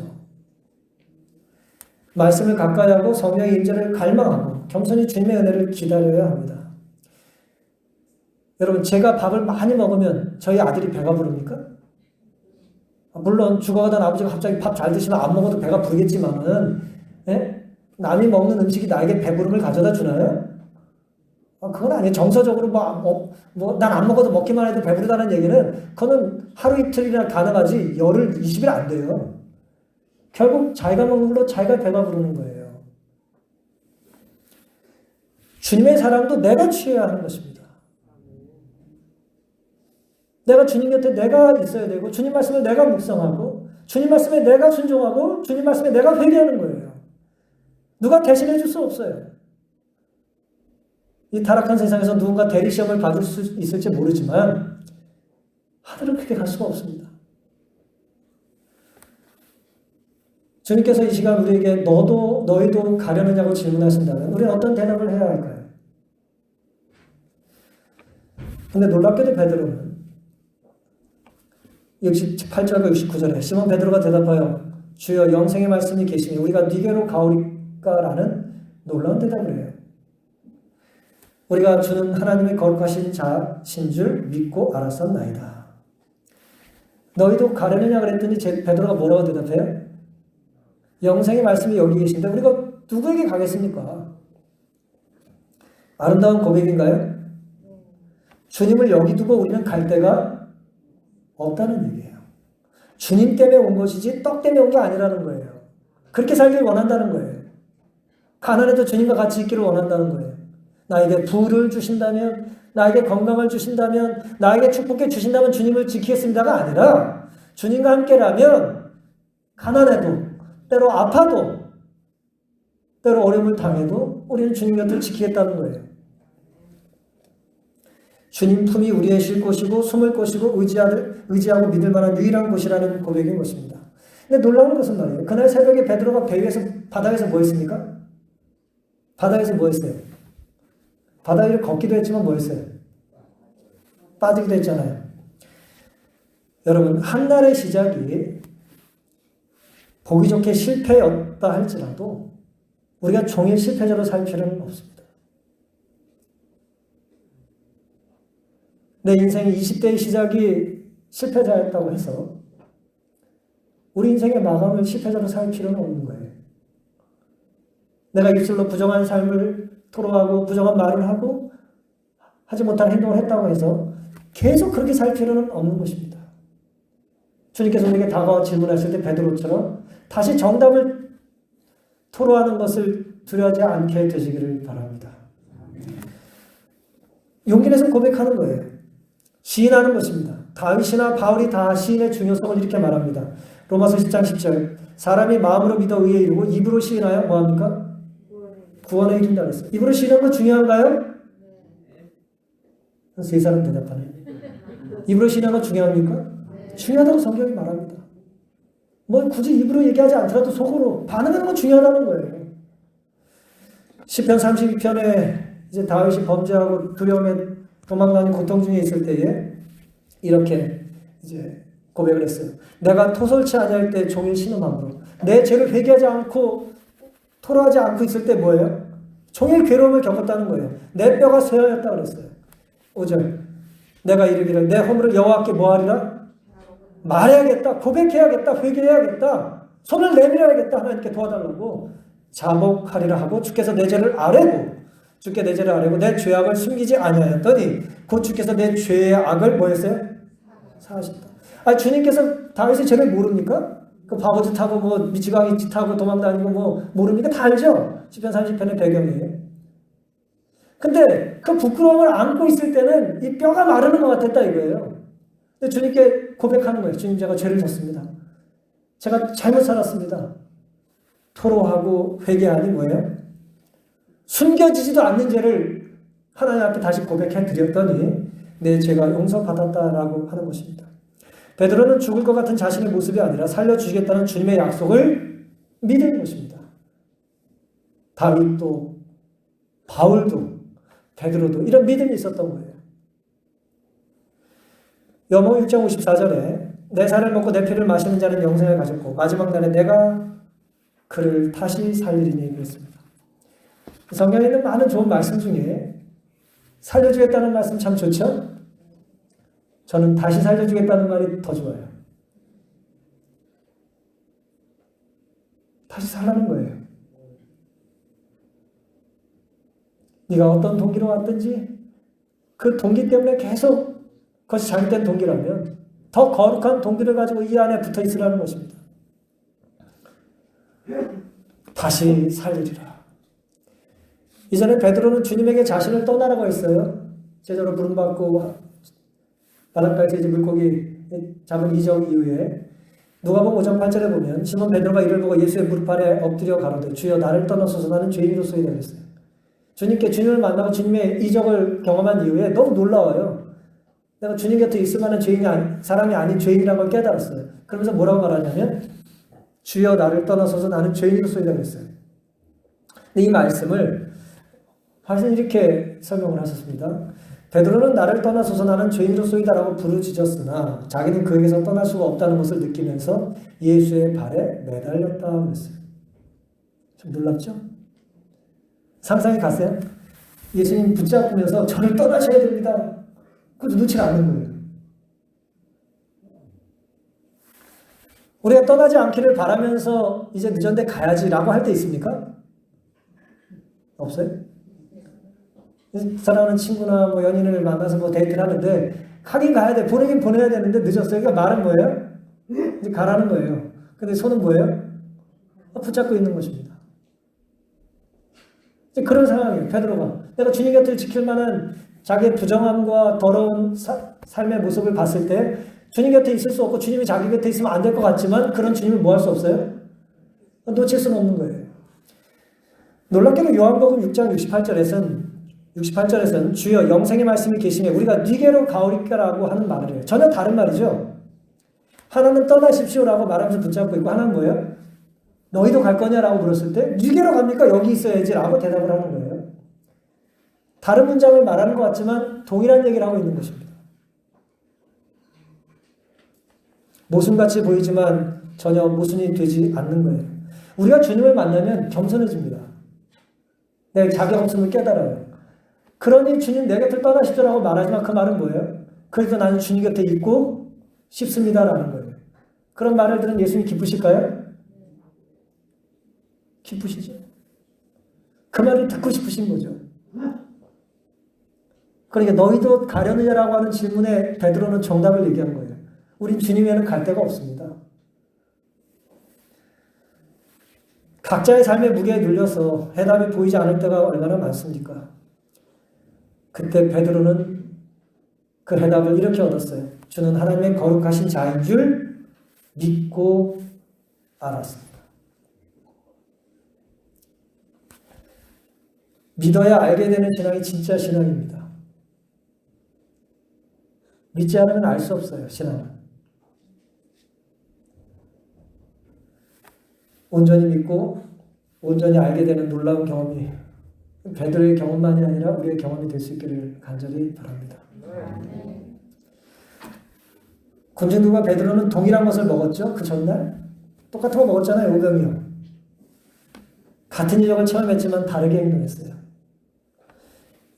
말씀을 가까이 하고 성령의 임재를 갈망하고 겸손히 주님의 은혜를 기다려야 합니다. 여러분, 제가 밥을 많이 먹으면 저희 아들이 배가 부릅니까? 물론 죽어가던 아버지가 갑자기 밥 잘 드시면 안 먹어도 배가 부르겠지만은, 남이 먹는 음식이 나에게 배부름을 가져다 주나요? 그건 아니에요. 정서적으로 난 안 먹어도 먹기만 해도 배부르다는 얘기는 그거는 하루 이틀이나 가능하지 열흘 20일 안 돼요. 결국 자기가 먹는 걸로 자기가 배가 부르는 거예요. 주님의 사랑도 내가 취해야 하는 것입니다. 내가 주님 곁에 내가 있어야 되고 주님 말씀을 내가 묵상하고 주님 말씀에 내가 순종하고 주님 말씀에 내가 회개하는 거예요. 누가 대신해 줄 수 없어요. 이 타락한 세상에서 누군가 대리시험을 받을 수 있을지 모르지만 하늘은 그렇게 갈 수가 없습니다. 주님께서 이 시간 우리에게 너희도 가려느냐고 질문하신다면 우리는 어떤 대답을 해야 할까요? 근데 놀랍게도 베드로는 68절과 69절에 시몬 베드로가 대답하여 주여 영생의 말씀이 계시니 우리가 네게로 가오리까라는 놀라운 대답을 해요. 우리가 주는 하나님의 거룩하신 자신 줄 믿고 알았었나이다. 너희도 가려느냐 그랬더니 베드로가 뭐라고 대답해요? 영생의 말씀이 여기 계신데 우리가 누구에게 가겠습니까? 아름다운 고백인가요? 주님을 여기 두고 우리는 갈 데가 없다는 얘기예요. 주님 때문에 온 것이지 떡 때문에 온 게 아니라는 거예요. 그렇게 살길 원한다는 거예요. 가난해도 주님과 같이 있기를 원한다는 거예요. 나에게 부를 주신다면, 나에게 건강을 주신다면, 나에게 축복해 주신다면 주님을 지키겠습니다가 아니라 주님과 함께라면 가난해도, 때로 아파도, 때로 어려움을 당해도 우리는 주님 곁을 지키겠다는 거예요. 주님 품이 우리의 쉴 곳이고 숨을 곳이고 의지하고 믿을 만한 유일한 곳이라는 고백인 것입니다. 근데 놀라운 것은 말이에요. 그날 새벽에 베드로가 바다에서 뭐 했습니까? 바다에서 뭐 했어요? 바다 위를 걷기도 했지만 뭐 했어요? 빠지기도 했잖아요. 여러분, 한날의 시작이 보기 좋게 실패였다 할지라도 우리가 종일 실패자로 살 필요는 없습니다. 내 인생의 20대의 시작이 실패자였다고 해서 우리 인생의 마감을 실패자로 살 필요는 없는 거예요. 내가 입술로 부정한 삶을 토로하고 부정한 말을 하고 하지 못한 행동을 했다고 해서 계속 그렇게 살 필요는 없는 것입니다. 주님께서 우리에게 다가와 질문하실 때 베드로처럼 다시 정답을 토로하는 것을 두려워하지 않게 되시기를 바랍니다. 용기 내서 고백하는 거예요. 시인하는 것입니다. 다윗이나 바울이 다 시인의 중요성을 이렇게 말합니다. 로마서 10장 10절 사람이 마음으로 믿어 의에 이르고 입으로 시인하여 뭐합니까? 구원에 이른다 그랬어요. 입으로 시인하는 거 중요한가요? 세 사람 대답하네요. 입으로 시인하는 거 중요합니까? 중요하다고 성경이 말합니다. 뭐 굳이 입으로 얘기하지 않더라도 속으로 반응하는 건 중요하다는 거예요. 시편 32편에 이제 다윗이 범죄하고 두려움에 도망가는 고통 중에 있을 때에 이렇게 이제 고백을 했어요. 내가 토설치 아니할 때 종일 신음함으로 내 죄를 회개하지 않고 토로하지 않고 있을 때 뭐예요? 종일 괴로움을 겪었다는 거예요. 내 뼈가 쇠하였다 그랬어요. 5절 내가 이르기를 내 허물을 여호와께 뭐하리라? 말해야겠다. 고백해야겠다. 회개해야겠다. 손을 내밀어야겠다. 하나님께 도와달라고 자복하리라 하고 주께서 내 죄를 아뢰고 주께 내 죄를 아뢰고 내 죄악을 숨기지 아니하였더니 곧 주께서 내 죄의 악을 뭐 했어요? 사하셨다. 주님께서 다윗의 죄를 모릅니까? 그 바보짓 하고 뭐 미치광이 짓 하고 도망다니고 뭐 모릅니까? 다 알죠? 시편 30편의 배경이에요. 근데 그 부끄러움을 안고 있을 때는 이 뼈가 마르는 것 같았다 이거예요. 근데 주님께 고백하는 거예요. 주님, 제가 죄를 졌습니다. 제가 잘못 살았습니다. 토로하고 회개하니 뭐예요? 숨겨지지도 않는 죄를 하나님 앞에 다시 고백해 드렸더니 내 죄가 용서받았다라고 하는 것입니다. 베드로는 죽을 것 같은 자신의 모습이 아니라 살려주시겠다는 주님의 약속을 믿은 것입니다. 다윗도 바울도 베드로도 이런 믿음이 있었던 거예요. 요한복음 6장 54절에 내 살을 먹고 내 피를 마시는 자는 영생을 가졌고 마지막 날에 내가 그를 다시 살리리니 그랬습니다. 성경에 있는 많은 좋은 말씀 중에 살려주겠다는 말씀 참 좋죠? 저는 다시 살려주겠다는 말이 더 좋아요. 다시 살라는 거예요. 네가 어떤 동기로 왔든지 그 동기 때문에 계속 그것이 잘못된 동기라면 더 거룩한 동기를 가지고 이 안에 붙어 있으라는 것입니다. 다시 살리리라. 이전에 베드로는 주님에게 자신을 떠나라고 했어요. 제자로 부름받고 바닷가에서 이제 물고기 잡은 이적 이후에 누가복음 5장 8절에 보면 시몬 베드로가 이를 보고 예수의 무릎 아래 엎드려 가로되 주여 나를 떠나소서 나는 죄인으로소이다 그랬어요. 주님을 만나고 주님의 이적을 경험한 이후에 너무 놀라워요. 내가 주님 곁에 있을 만한 사람이 아닌 죄인이라는 걸 깨달았어요. 그러면서 뭐라고 말하냐면 주여 나를 떠나소서 나는 죄인으로소이다 그랬어요. 근데 이 말씀을 훨씬 이렇게 설명을 하셨습니다. 베드로는 나를 떠나소서 나는 죄인으로소이다라고 부르짖었으나 자기는 그에게서 떠날 수가 없다는 것을 느끼면서 예수의 발에 매달렸다 그랬어요. 좀 놀랍죠? 상상이 갔어요? 예수님 붙잡으면서 저를 떠나셔야 됩니다. 그것도 놓지 않는 거예요. 우리가 떠나지 않기를 바라면서 이제 늦었는데 가야지라고 할 때 있습니까? 없어요? 사랑하는 친구나 뭐 연인을 만나서 뭐 데이트를 하는데 가긴 가야 돼. 보내긴 보내야 되는데 늦었어요. 그러니까 말은 뭐예요? 이제 가라는 거예요. 근데 손은 뭐예요? 붙잡고 있는 것입니다. 이제 그런 상황이에요. 베드로가. 내가 주님 곁을 지킬 만한 자기의 부정함과 더러운 삶의 모습을 봤을 때 주님 곁에 있을 수 없고 주님이 자기 곁에 있으면 안 될 것 같지만 그런 주님을 뭐 할 수 없어요? 놓칠 수는 없는 거예요. 놀랍게도 요한복음 6장 68절에서는 주여 영생의 말씀이 계시면 우리가 네게로 가오리까라고 하는 말을 해요. 전혀 다른 말이죠. 하나는 떠나십시오라고 말하면서 붙잡고 있고 하나는 뭐예요? 너희도 갈 거냐라고 물었을 때 네게로 갑니까? 여기 있어야지라고 대답을 하는 거예요. 다른 문장을 말하는 것 같지만 동일한 얘기를 하고 있는 것입니다. 모순같이 보이지만 전혀 모순이 되지 않는 거예요. 우리가 주님을 만나면 겸손해집니다. 내 자격 없음을 깨달아요. 그러니 주님 내 곁을 떠나십시오라고 말하지만 그 말은 뭐예요? 그래서 나는 주님 곁에 있고 싶습니다라는 거예요. 그런 말을 들은 예수님 기쁘실까요? 기쁘시죠. 그 말을 듣고 싶으신 거죠. 그러니까 너희도 가려느냐라고 하는 질문에 베드로는 정답을 얘기한 거예요. 우린 주님에는 갈 데가 없습니다. 각자의 삶의 무게에 눌려서 해답이 보이지 않을 때가 얼마나 많습니까? 그때 베드로는 그 해답을 이렇게 얻었어요. 주는 하나님의 거룩하신 자인 줄 믿고 알았습니다. 믿어야 알게 되는 신앙이 진짜 신앙입니다. 믿지 않으면 알 수 없어요, 신앙은. 온전히 믿고 온전히 알게 되는 놀라운 경험이 베드로의 경험만이 아니라 우리의 경험이 될 수 있기를 간절히 바랍니다. 군중들과 베드로는 동일한 것을 먹었죠. 그 전날 똑같은 거 먹었잖아요. 오병이어. 같은 이적을 체험했지만 다르게 행동했어요.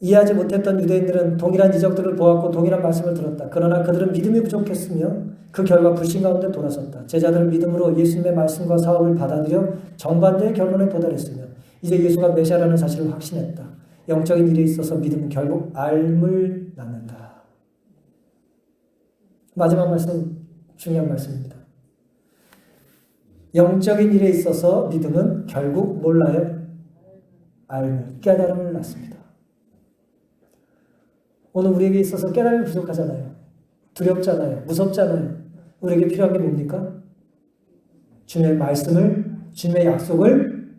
이해하지 못했던 유대인들은 동일한 이적들을 보았고 동일한 말씀을 들었다. 그러나 그들은 믿음이 부족했으며 그 결과 불신 가운데 돌아섰다. 제자들은 믿음으로 예수님의 말씀과 사업을 받아들여 정반대의 결론에 도달했으며 이제 예수가 메시아라는 사실을 확신했다. 영적인 일에 있어서 믿음은 결국 앓을 낳는다. 마지막 말씀 중요한 말씀입니다. 영적인 일에 있어서 믿음은 결국 몰라요? 알을, 깨달음을 낳습니다. 오늘 우리에게 있어서 깨달음이 부족하잖아요. 두렵잖아요. 무섭잖아요. 우리에게 필요한 게 뭡니까? 주님의 말씀을, 주님의 약속을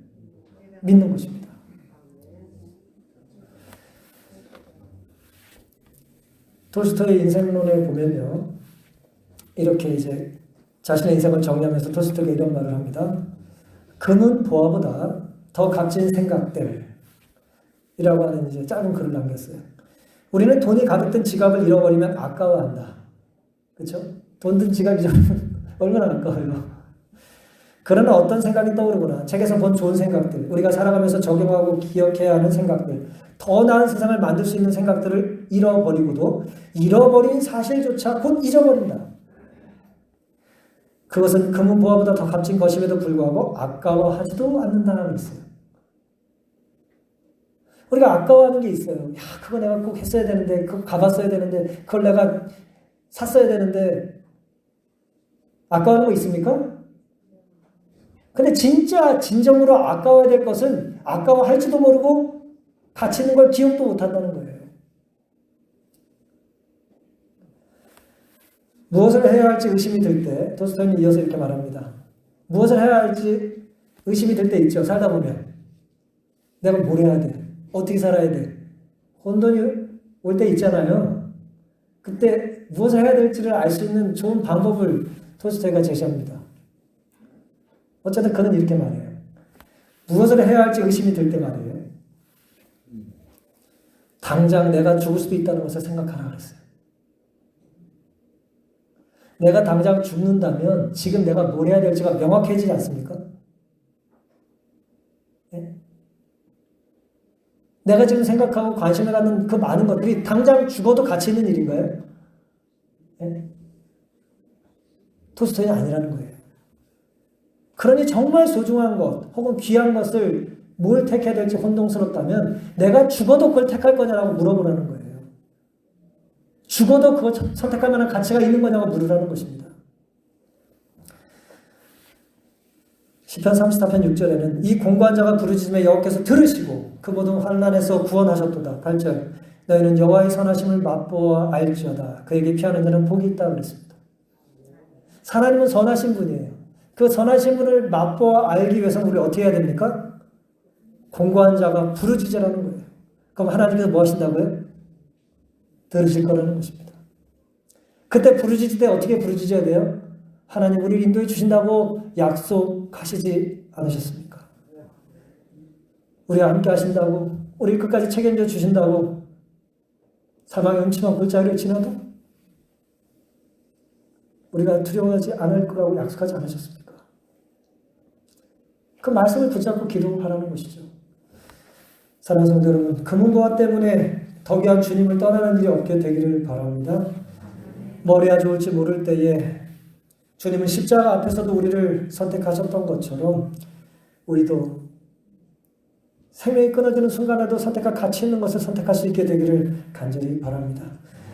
믿는 것입니다. 톨스토이의 인생론에 보면요, 이렇게 이제 자신의 인생을 정리하면서 톨스토이가 이런 말을 합니다. 금은 보화보다 더 값진 생각들이라고 하는 이제 짧은 글을 남겼어요. 우리는 돈이 가득 든 지갑을 잃어버리면 아까워한다. 그렇죠? 돈 든 지갑 잊어버리면 얼마나 아까워요. 그러나 어떤 생각이 떠오르거나 책에서 본 좋은 생각들, 우리가 살아가면서 적용하고 기억해야 하는 생각들, 더 나은 세상을 만들 수 있는 생각들을 잃어버리고도 잃어버린 사실조차 곧 잊어버린다. 그것은 금은 보화보다 더 값진 것임에도 불구하고 아까워하지도 않는다는 게 있어요. 우리가 아까워하는 게 있어요. 야, 그거 내가 꼭 했어야 되는데, 그거 가봤어야 되는데, 그걸 내가 샀어야 되는데, 아까워하는 거 있습니까? 근데 진짜 진정으로 아까워야 될 것은 아까워할지도 모르고 가치 있는 걸 기억도 못한다는 거예요. 무엇을 해야 할지 의심이 들 때 톨스토이는 이어서 이렇게 말합니다. 무엇을 해야 할지 의심이 들 때 있죠. 살다 보면. 내가 뭘 해야 돼? 어떻게 살아야 돼? 혼돈이 올 때 있잖아요. 그때 무엇을 해야 될지를 알 수 있는 좋은 방법을 톨스토이가 제시합니다. 어쨌든 그는 이렇게 말해요. 무엇을 해야 할지 의심이 들 때 말이에요. 당장 내가 죽을 수도 있다는 것을 생각하라 그랬어요. 내가 당장 죽는다면 지금 내가 뭘 해야 될지가 명확해지지 않습니까? 네? 내가 지금 생각하고 관심을 갖는 그 많은 것들이 당장 죽어도 가치 있는 일인가요? 네? 톨스토이는 아니라는 거예요. 그러니 정말 소중한 것 혹은 귀한 것을 뭘 택해야 될지 혼동스럽다면 내가 죽어도 그걸 택할 거냐라고 물어보라는 거예요. 죽어도 그걸 선택할 만한 가치가 있는 거냐고 물으라는 것입니다. 시편 34편 6절에는 이 공고한 자가 부르짖음에 여호와께서 들으시고 그 모든 환난에서 구원하셨도다. 8절 너희는 여호와의 선하심을 맛보아 알지어다. 그에게 피하는 자는 복이 있다 그랬습니다. 하나님은 선하신 분이에요. 그 선하신 분을 맛보아 알기 위해서는 우리 어떻게 해야 됩니까? 공고한 자가 부르짖으라는 거예요. 그럼 하나님께서 뭐 하신다고요? 들으실 거라는 것입니다. 그때 부르짖을 때 어떻게 부르짖어야 돼요? 하나님 우리를 인도해 주신다고 약속하시지 않으셨습니까? 우리와 함께 하신다고, 우리 끝까지 책임져 주신다고, 사망의 음침한 골짜기를 지나도 우리가 두려워하지 않을 거라고 약속하지 않으셨습니까? 그 말씀을 붙잡고 기도하라는 것이죠. 사랑하는 성도 여러분, 금은보화 때문에 더 귀한 주님을 떠나는 일이 없게 되기를 바랍니다. 뭘 해야 좋을지 모를 때에 주님은 십자가 앞에서도 우리를 선택하셨던 것처럼 우리도 생명이 끊어지는 순간에도 선택할 가치 있는 것을 선택할 수 있게 되기를 간절히 바랍니다.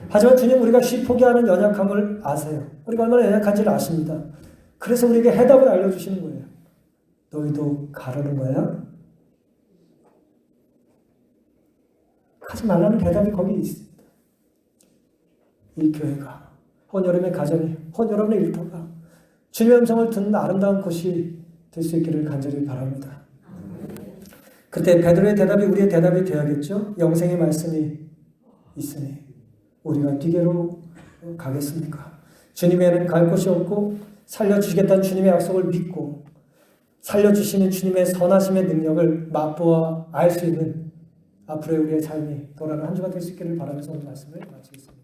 하지만 주님 우리가 쉽게 포기하는 연약함을 아세요. 우리가 얼마나 연약한지를 아십니다. 그래서 우리에게 해답을 알려주시는 거예요. 너희도 가려는 거야? 하지 말라는 대답이 거기 있습니다. 이 교회가, 혼 여러분의 가정이, 혼 여러분의 일터가 주님의 음성을 듣는 아름다운 곳이 될 수 있기를 간절히 바랍니다. 그때 베드로의 대답이 우리의 대답이 되어야겠죠. 영생의 말씀이 있으니 우리가 뛰게로 가겠습니까? 주님에는 갈 곳이 없고 살려주시겠다는 주님의 약속을 믿고 살려주시는 주님의 선하심의 능력을 맛보아 알 수 있는 앞으로의 우리의 삶이 돌아가는 한 주가 될 수 있기를 바라면서 오늘 말씀을 마치겠습니다.